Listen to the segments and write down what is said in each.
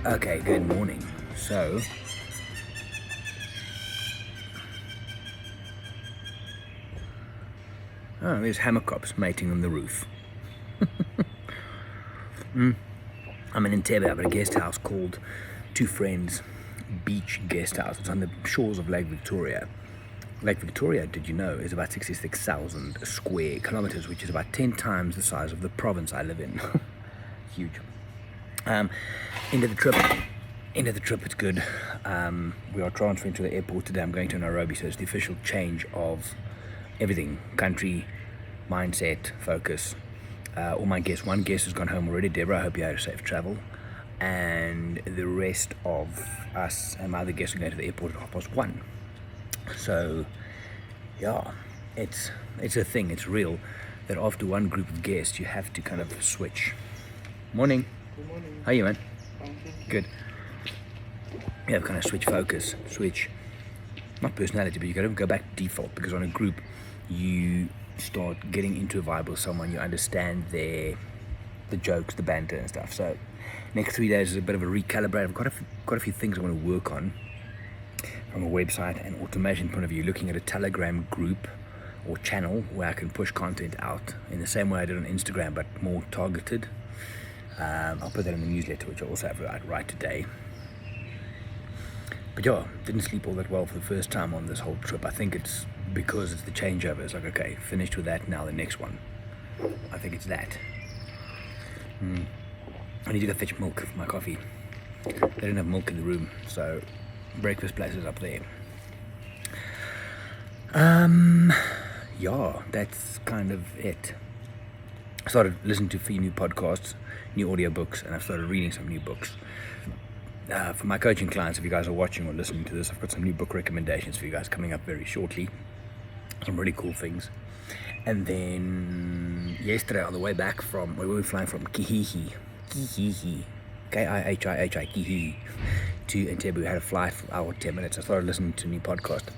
Okay, good morning. So, there's hammerkops mating on the roof. I'm in Entebbe. I've got a guest house called Two Friends Beach Guest House. It's on the shores of Lake Victoria. Lake Victoria, did you know, is about 66,000 square kilometers, which is about 10 times the size of the province I live in. Huge. End of the trip, it's good. We are transferring to the airport today. I'm going to Nairobi, so it's the official change of everything: country, mindset, focus. All my guests, one guest has gone home already. Deborah, I hope you had a safe travel. And the rest of us and my other guests are going to the airport at 1:30. So, yeah, it's a thing. It's real that after one group of guests, you have to kind of switch. Morning. Good morning. How are you, man? Fine, thank you. Good. You have kind of switch focus, switch, not personality, but you got to go back to default, because on a group, you start getting into a vibe with someone, you understand the jokes, the banter and stuff. So next 3 days is a bit of a recalibrate. I've got a few things I want to work on from a website and automation point of view, looking at a Telegram group or channel where I can push content out in the same way I did on Instagram, but more targeted. I'll put that in the newsletter, which I also have to write today. But yeah, didn't sleep all that well for the first time on this whole trip. I think it's because it's the changeover. It's like, okay, finished with that, now the next one. I think it's that. I need to go fetch milk for my coffee. They didn't have milk in the room, so breakfast place is up there. Yeah, that's kind of it. I started listening to a few new podcasts, new audiobooks, and I've started reading some new books. For my coaching clients, if you guys are watching or listening to this, I've got some new book recommendations for you guys coming up very shortly. Some really cool things. And then yesterday on the way back from where we were flying from Kihihi, Kihihi, Kihihi, to Entebbe, we had a flight for an hour 10 minutes. I started listening to a new podcast,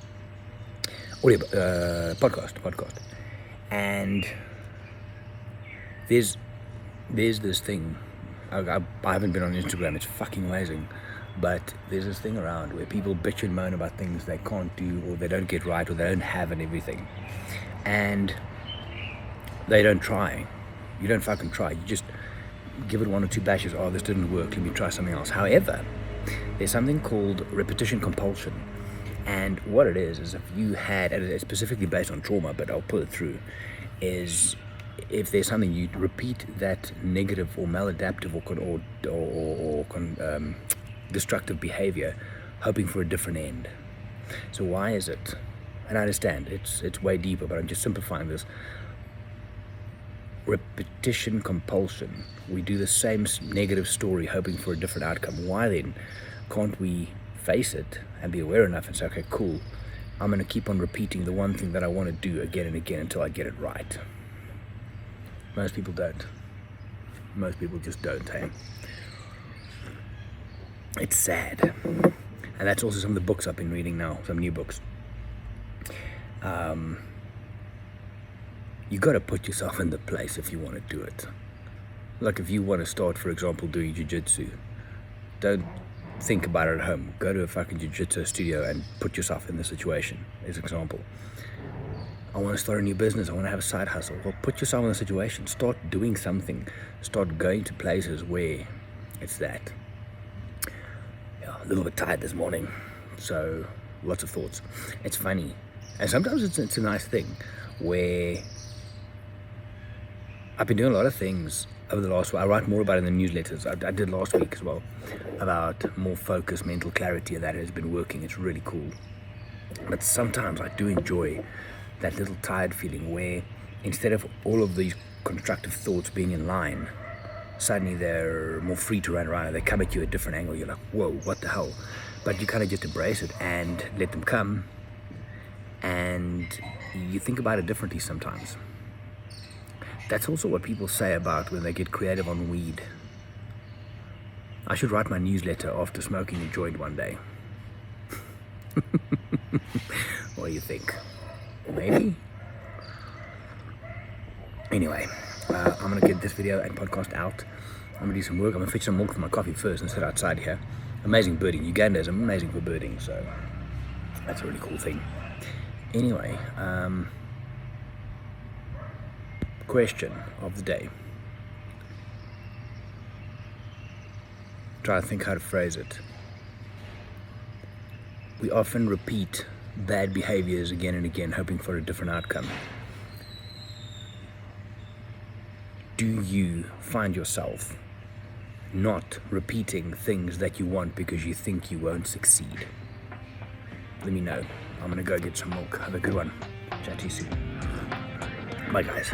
podcast, and there's this thing. I haven't been on Instagram. It's fucking amazing. But there's this thing around where people bitch and moan about things they can't do, or they don't get right, or they don't have, and everything. And they don't try. You don't fucking try. You just give it one or two bashes. Oh, this didn't work. Let me try something else. However, there's something called repetition compulsion. And what it is if you had, and it's specifically based on trauma, but I'll pull it through, is if there's something you repeat that negative or maladaptive or destructive behavior, hoping for a different end. So why is it? And I understand it's way deeper, but I'm just simplifying this. Repetition compulsion. We do the same negative story, hoping for a different outcome. Why then can't we face it and be aware enough and say, okay, cool, I'm going to keep on repeating the one thing that I want to do again and again until I get it right? Most people don't. Most people just don't, hey? It's sad. And that's also some of the books I've been reading now, some new books. You got to put yourself in the place if you want to do it. Like if you want to start, for example, doing jiu-jitsu, don't think about it at home. Go to a fucking jiu-jitsu studio and put yourself in the situation, as an example. I want to start a new business. I want to have a side hustle. Well, put yourself in the situation. Start doing something. Start going to places where it's that. Yeah, a little bit tired this morning, so lots of thoughts. It's funny, and sometimes it's a nice thing where I've been doing a lot of things over the last week. I write more about it in the newsletters. I did last week as well, about more focus, mental clarity, and that has been working. It's really cool. But sometimes I do enjoy that little tired feeling where instead of all of these constructive thoughts being in line, suddenly they're more free to run around and they come at you at a different angle. You're like, whoa, what the hell? But you kind of just embrace it and let them come, and you think about it differently sometimes. That's also what people say about when they get creative on weed. I should write my newsletter after smoking a joint one day. What do you think? Maybe? Anyway, I'm gonna get this video and podcast out. I'm gonna do some work. I'm gonna fetch some milk for my coffee first and sit outside here. Amazing birding. Uganda is amazing for birding, so that's a really cool thing. Anyway, question of the day. Try to think how to phrase it. We often repeat bad behaviors again and again, hoping for a different outcome. Do you find yourself not repeating things that you want because you think you won't succeed? Let me know. I'm gonna go get some milk. Have a good one. Chat to you soon. Bye, guys.